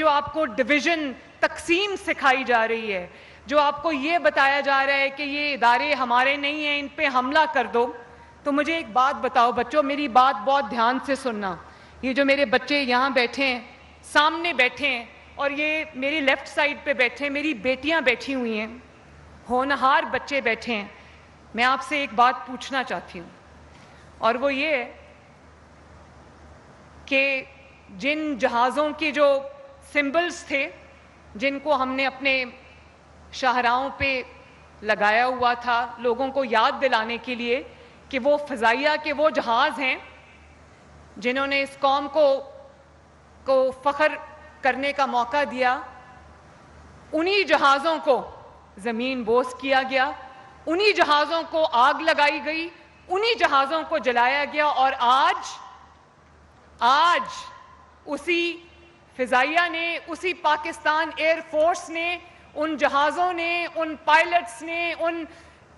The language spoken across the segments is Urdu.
جو آپ کو ڈویژن، تقسیم سکھائی جا رہی ہے، جو آپ کو یہ بتایا جا رہا ہے کہ یہ ادارے ہمارے نہیں ہیں، ان پہ حملہ کر دو، تو مجھے ایک بات بتاؤ بچوں، میری بات بہت دھیان سے سننا. یہ جو میرے بچے یہاں بیٹھے ہیں، سامنے بیٹھے ہیں، اور یہ میری لیفٹ سائڈ پہ بیٹھے ہیں، میری بیٹیاں بیٹھی ہوئی ہیں، ہونہار بچے بیٹھے ہیں. میں آپ سے ایک بات پوچھنا چاہتی ہوں، اور وہ یہ ہے کہ جن جہازوں کے جو سمبلز تھے، جن کو ہم نے اپنے شاہراہوں پہ لگایا ہوا تھا لوگوں کو یاد دلانے کے لیے کہ وہ فضائیہ کے وہ جہاز ہیں جنہوں نے اس قوم کو فخر کرنے کا موقع دیا، انہی جہازوں کو زمین بوس کیا گیا، انہی جہازوں کو آگ لگائی گئی، انہی جہازوں کو جلایا گیا، اور آج اسی فضائیہ نے، اسی پاکستان ایئر فورس نے، ان جہازوں نے، ان پائلٹس نے، ان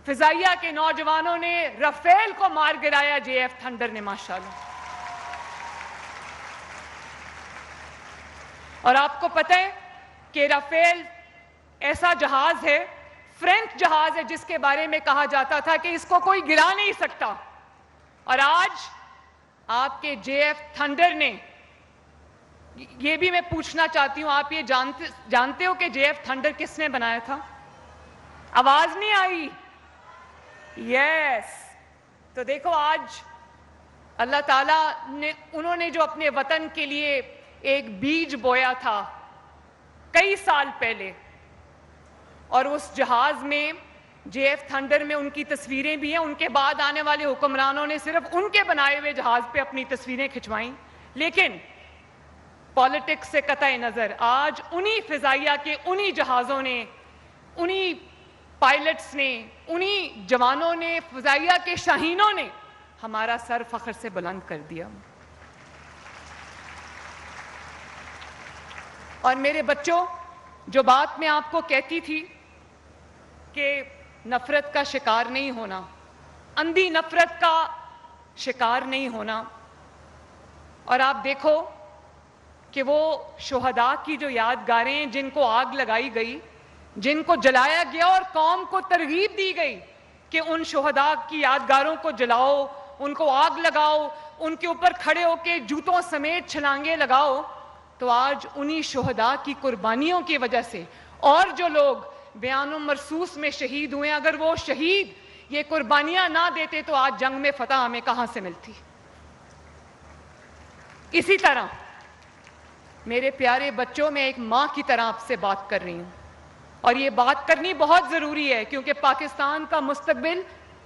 فضائیہ کے نوجوانوں نے رافیل کو مار گرایا، JF تھنڈر نے، ماشاءاللہ. اور آپ کو پتہ ہے کہ رافیل ایسا جہاز ہے، فرینچ جہاز ہے، جس کے بارے میں کہا جاتا تھا کہ اس کو کوئی گرا نہیں سکتا، اور آج آپ کے JF تھنڈر نے، یہ بھی میں پوچھنا چاہتی ہوں، آپ یہ جانتے ہو کہ JF تھنڈر کس نے بنایا تھا؟ آواز نہیں آئی؟ یس. تو دیکھو آج اللہ تعالیٰ نے، انہوں نے جو اپنے وطن کے لیے ایک بیج بویا تھا کئی سال پہلے، اور اس جہاز میں JF تھنڈر میں ان کی تصویریں بھی ہیں، ان کے بعد آنے والے حکمرانوں نے صرف ان کے بنائے ہوئے جہاز پہ اپنی تصویریں کھنچوائیں، لیکن پالیٹکس سے قطع نظر آج انہی فضائیہ کے انہی جہازوں نے، انہی پائلٹس نے، انہی جوانوں نے، فضائیہ کے شاہینوں نے ہمارا سر فخر سے بلند کر دیا. اور میرے بچوں، جو بات میں آپ کو کہتی تھی کہ نفرت کا شکار نہیں ہونا، اندھی نفرت کا شکار نہیں ہونا، اور آپ دیکھو کہ وہ شہداء کی جو یادگاریں ہیں، جن کو آگ لگائی گئی، جن کو جلایا گیا، اور قوم کو ترغیب دی گئی کہ ان شہداء کی یادگاروں کو جلاؤ، ان کو آگ لگاؤ، ان کے اوپر کھڑے ہو کے جوتوں سمیت چھلانگیں لگاؤ، تو آج انہی شہداء کی قربانیوں کی وجہ سے، اور جو لوگ بیان و مرصوص میں شہید ہوئے، اگر وہ شہید یہ قربانیاں نہ دیتے تو آج جنگ میں فتح ہمیں کہاں سے ملتی. اسی طرح میرے پیارے بچوں، میں ایک ماں کی طرح آپ سے بات کر رہی ہوں، اور یہ بات کرنی بہت ضروری ہے، کیونکہ پاکستان کا مستقبل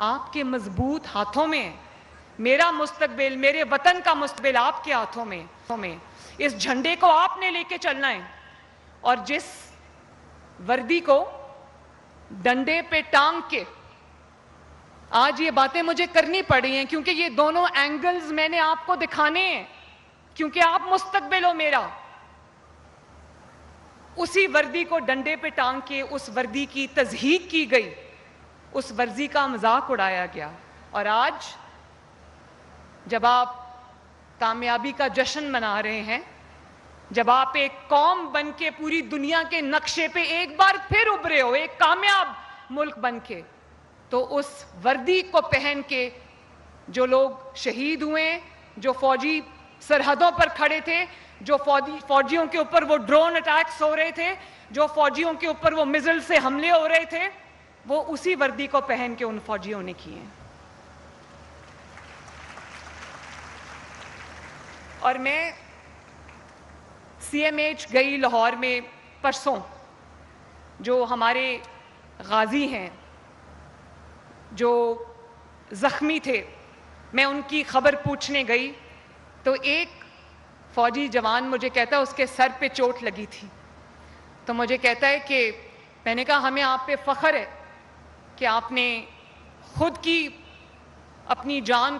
آپ کے مضبوط ہاتھوں میں ہے. میرا مستقبل، میرے وطن کا مستقبل آپ کے ہاتھوں میں. اس جھنڈے کو آپ نے لے کے چلنا ہے، اور جس وردی کو ڈنڈے پہ ٹانگ کے آج یہ باتیں مجھے کرنی پڑی ہیں، کیونکہ یہ دونوں اینگلز میں نے آپ کو دکھانے ہیں، کیونکہ آپ مستقبل ہو میرا. اسی وردی کو ڈنڈے پہ ٹانگ کے اس وردی کی تضحیک کی گئی، اس وردی کا مذاق اڑایا گیا، اور آج جب آپ کامیابی کا جشن منا رہے ہیں، جب آپ ایک قوم بن کے پوری دنیا کے نقشے پہ ایک بار پھر ابھرے ہو، ایک کامیاب ملک بن کے، تو اس وردی کو پہن کے جو لوگ شہید ہوئے، جو فوجی سرحدوں پر کھڑے تھے، جو فوجیوں کے اوپر وہ ڈرون اٹیکس ہو رہے تھے، جو فوجیوں کے اوپر وہ میزل سے حملے ہو رہے تھے، وہ اسی وردی کو پہن کے ان فوجیوں نے کیے ہیں. اور میں CMH گئی لاہور میں پرسوں، جو ہمارے غازی ہیں، جو زخمی تھے، میں ان کی خبر پوچھنے گئی، تو ایک فوجی جوان مجھے کہتا ہے اس کے سر پہ چوٹ لگی تھی، تو مجھے کہتا ہے کہ میں نے کہا ہمیں آپ پہ فخر ہے کہ آپ نے خود کی اپنی جان